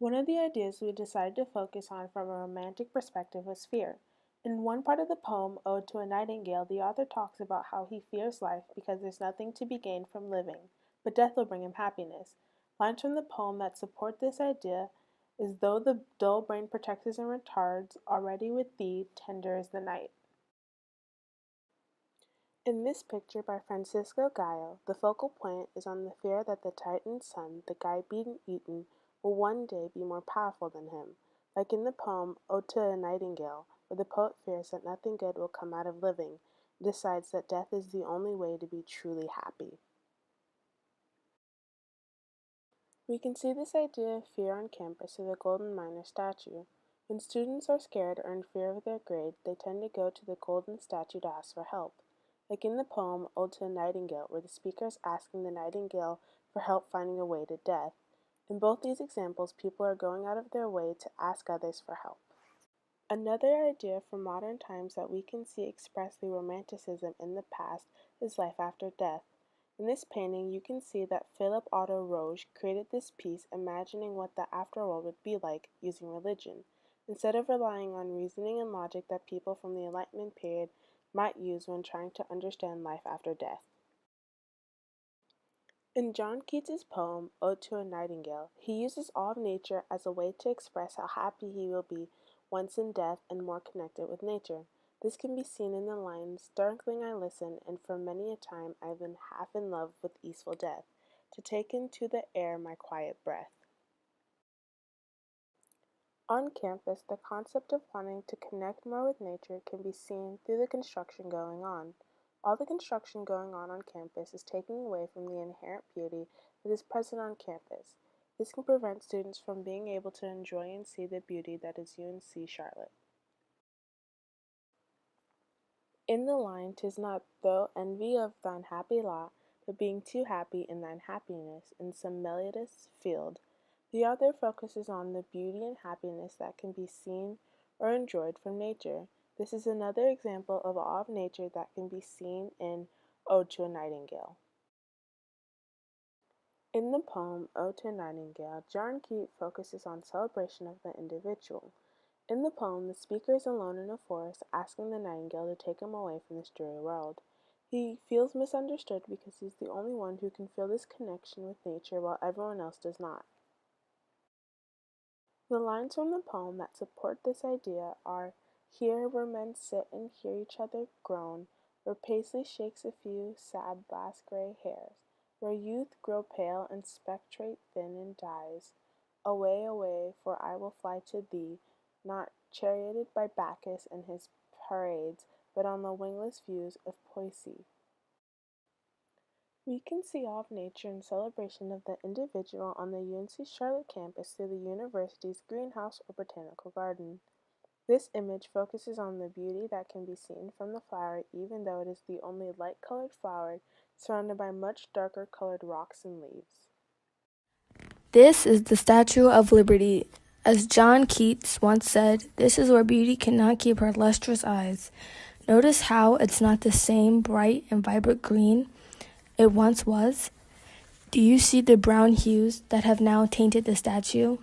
One of the ideas we decided to focus on from a romantic perspective was fear. In one part of the poem, Ode to a Nightingale, the author talks about how he fears life because there's nothing to be gained from living, but death will bring him happiness. Lines from the poem that support this idea is though the dull brain protects and retards, already with thee, tender is the night. In this picture by Francisco Gallo, the focal point is on the fear that the Titan's son, the guy being eaten, will one day be more powerful than him. Like in the poem Ode to a Nightingale, where the poet fears that nothing good will come out of living, and decides that death is the only way to be truly happy. We can see this idea of fear on campus through the Golden Miner statue. When students are scared or in fear of their grade, they tend to go to the golden statue to ask for help. Like in the poem Ode to a Nightingale, where the speaker is asking the nightingale for help finding a way to death. In both these examples, people are going out of their way to ask others for help. Another idea from modern times that we can see expressed through romanticism in the past is life after death. In this painting, you can see that Philippe Otto Roge created this piece imagining what the afterworld would be like using religion, instead of relying on reasoning and logic that people from the Enlightenment period might use when trying to understand life after death. In John Keats's poem, Ode to a Nightingale, he uses all of nature as a way to express how happy he will be once in death and more connected with nature. This can be seen in the lines, "Darkling I listen, and for many a time I've been half in love with easeful death, to take into the air my quiet breath." On campus, the concept of wanting to connect more with nature can be seen through the construction going on. All the construction going on campus is taking away from the inherent beauty that is present on campus. This can prevent students from being able to enjoy and see the beauty that is UNC Charlotte. In the line, "'Tis not thou envy of thine happy lot, but being too happy in thine happiness in some melodious field," the author focuses on the beauty and happiness that can be seen or enjoyed from nature. This is another example of awe of nature that can be seen in Ode to a Nightingale. In the poem Ode to a Nightingale, John Keats focuses on celebration of the individual. In the poem, the speaker is alone in a forest asking the nightingale to take him away from this dreary world. He feels misunderstood because he's the only one who can feel this connection with nature while everyone else does not. The lines from the poem that support this idea are, "Here where men sit and hear each other groan, where Paisley shakes a few sad last grey hairs, where youth grow pale and spectrate thin and dies. Away, away, for I will fly to thee, not charioted by Bacchus and his parades, but on the wingless views of Poesy." We can see all of nature in celebration of the individual on the UNC Charlotte campus through the university's greenhouse or botanical garden. This image focuses on the beauty that can be seen from the flower even though it is the only light-colored flower surrounded by much darker colored rocks and leaves. This is the Statue of Liberty. As John Keats once said, "This is where beauty cannot keep her lustrous eyes." Notice how it's not the same bright and vibrant green it once was. Do you see the brown hues that have now tainted the statue?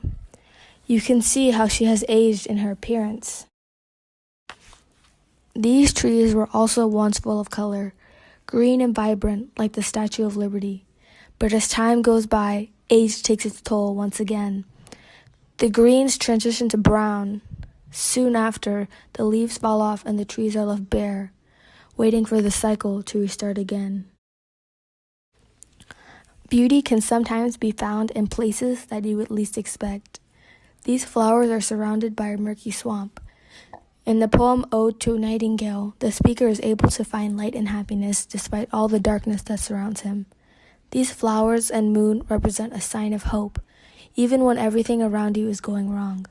You can see how she has aged in her appearance. These trees were also once full of color, green and vibrant like the Statue of Liberty. But as time goes by, age takes its toll once again. The greens transition to brown. Soon after, the leaves fall off and the trees are left bare, waiting for the cycle to restart again. Beauty can sometimes be found in places that you would least expect. These flowers are surrounded by a murky swamp. In the poem Ode to a Nightingale, the speaker is able to find light and happiness despite all the darkness that surrounds him. These flowers and moon represent a sign of hope, even when everything around you is going wrong.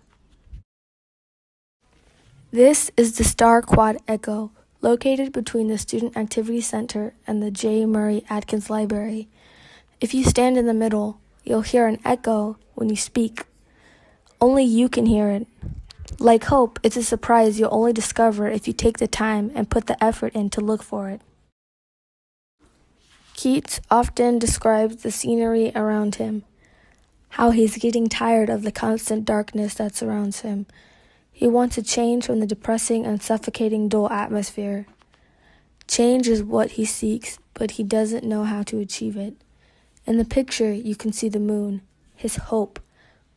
This is the Star Quad Echo, located between the Student Activity Center and the J. Murray Atkins Library. If you stand in the middle, you'll hear an echo when you speak. Only you can hear it. Like hope, it's a surprise you'll only discover if you take the time and put the effort in to look for it. Keats often describes the scenery around him. how he's getting tired of the constant darkness that surrounds him. He wants a change from the depressing and suffocating dull atmosphere. Change is what he seeks, but he doesn't know how to achieve it. In the picture, you can see the moon, his hope,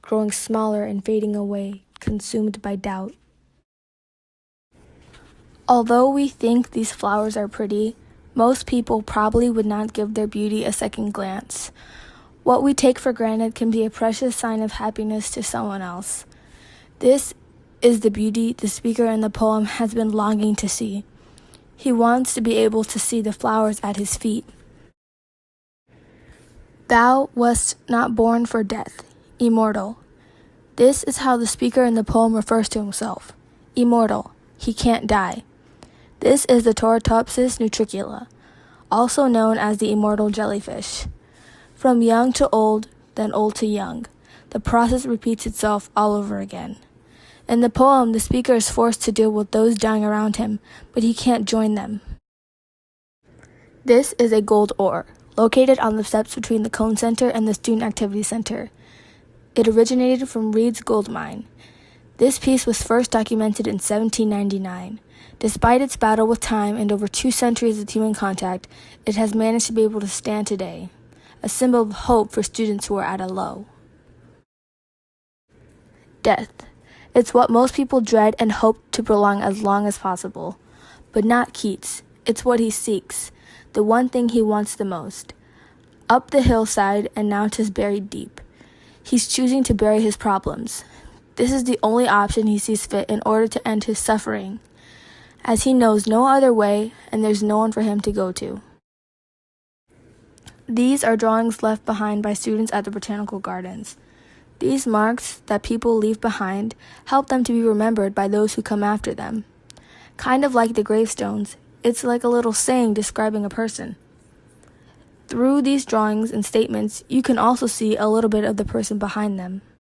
growing smaller and fading away, consumed by doubt. Although we think these flowers are pretty, most people probably would not give their beauty a second glance. What we take for granted can be a precious sign of happiness to someone else. This is the beauty the speaker in the poem has been longing to see. He wants to be able to see the flowers at his feet. Thou wast not born for death, immortal. This is how the speaker in the poem refers to himself. Immortal. He can't die. This is the Tortopsis nutricula, also known as the immortal jellyfish. From young to old, then old to young, the process repeats itself all over again. In the poem, the speaker is forced to deal with those dying around him, but he can't join them. This is a gold ore, located on the steps between the Cone Center and the Student Activity Center. It originated from Reed's gold mine. This piece was first documented in 1799. Despite its battle with time and over 2 centuries of human contact, it has managed to be able to stand today, a symbol of hope for students who are at a low. Death. It's what most people dread and hope to prolong as long as possible. But not Keats. It's what he seeks, the one thing he wants the most. Up the hillside and now 'tis buried deep. He's choosing to bury his problems. This is the only option he sees fit in order to end his suffering, as he knows no other way and there's no one for him to go to. These are drawings left behind by students at the Botanical Gardens. These marks that people leave behind help them to be remembered by those who come after them. Kind of like the gravestones, it's like a little saying describing a person. Through these drawings and statements, you can also see a little bit of the person behind them.